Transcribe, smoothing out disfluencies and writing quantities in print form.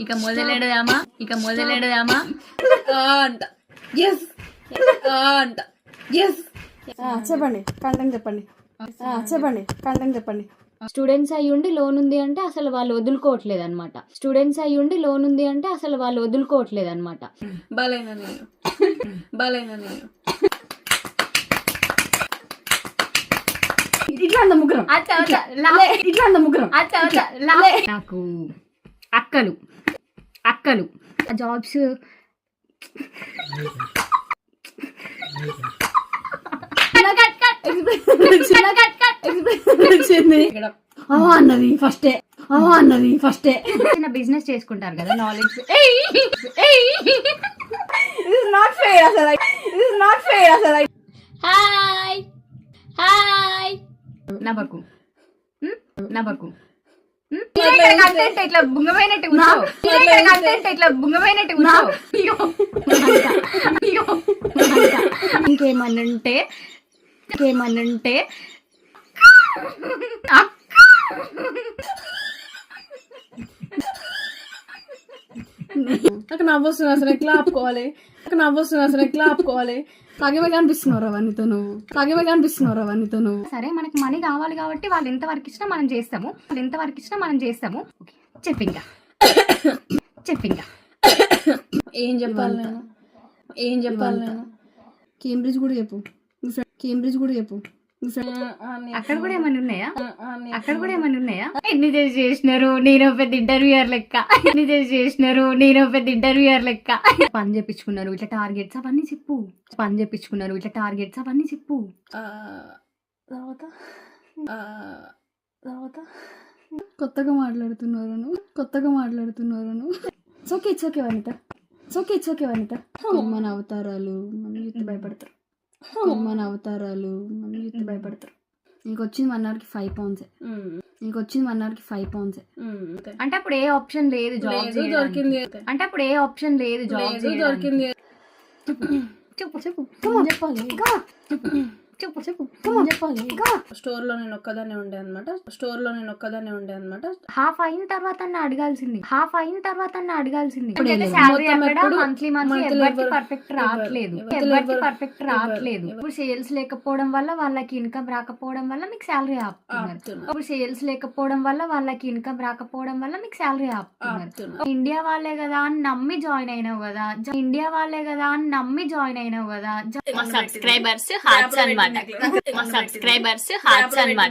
ఇక మొదలెడదామా అంట. ఎస్ అంట. ఎస్ చెప్పండి కంటెంట్ చెప్పండి. స్టూడెంట్స్ అయ్యి ఉండి లోన్ ఉంది అంటే అసలు వాళ్ళు వదులుకోవట్లేదు అనమాట. బలైన నేను ఇట్లా ముగ్గురం నాకు అక్కలు జాబ్స్ అన్నది ఫస్టే చిన్న బిజినెస్ చేసుకుంటారు కదా. నాలెడ్జ్ నాట్ ఫెయిర్ అసలు. హాయ్ నవ్వకు కంటెంట్ ఇట్లా బుంగమైనట్టు ఇంకేమనంటే నాకు నవ్వొస్తుంది అసలు ఎట్లా ఆపుకోవాలి. తాగేమే కనిపిస్తున్నారు అవన్నీతో నువ్వు. సరే మనకి మనీ కావాలి కాబట్టి వాళ్ళు ఎంతవరకు ఇచ్చినా మనం చేస్తాము. చెప్పింగా ఏం చెప్పాలి నేను కేంబ్రిడ్జ్ కూడా చెప్పు. అక్కడ కూడా ఏమైనా ఉన్నాయా? ఎన్ని చేసినారు నేను పెద్ద ఇంటర్వ్యూయర్ లెక్క. పని చేపించుకున్నారు ఇట్లా టార్గెట్స్ అవన్నీ చెప్పు. కొత్తగా మాట్లాడుతున్నారు. ఇట్స్ ఓకే వనిత. మన అవతారాలు మన యూత్ భయపడతారు. నీకు వచ్చింది 1 hourకి 5 pounds. అంటే అప్పుడు ఏ ఆప్షన్ లేదు జాబ్ దొరికింది. చెప్పాలి. స్టోర్ లో నేను ఒక్కదాన్ని ఉండే అనమాట. హాఫ్ అయిన తర్వాత అడగాల్సింది. పర్ఫెక్ట్ రావట్లేదు. ఇప్పుడు సేల్స్ లేకపోవడం వల్ల వాళ్ళకి ఇన్కమ్ రాకపోవడం వల్ల మీకు శాలరీ ఆపుతున్నారు. ఇండియా వాళ్ళే కదా అని నమ్మి జాయిన్ అయినావు కదా. మా సబ్స్క్రైబర్స్ హార్ట్స్ అన్నమాట.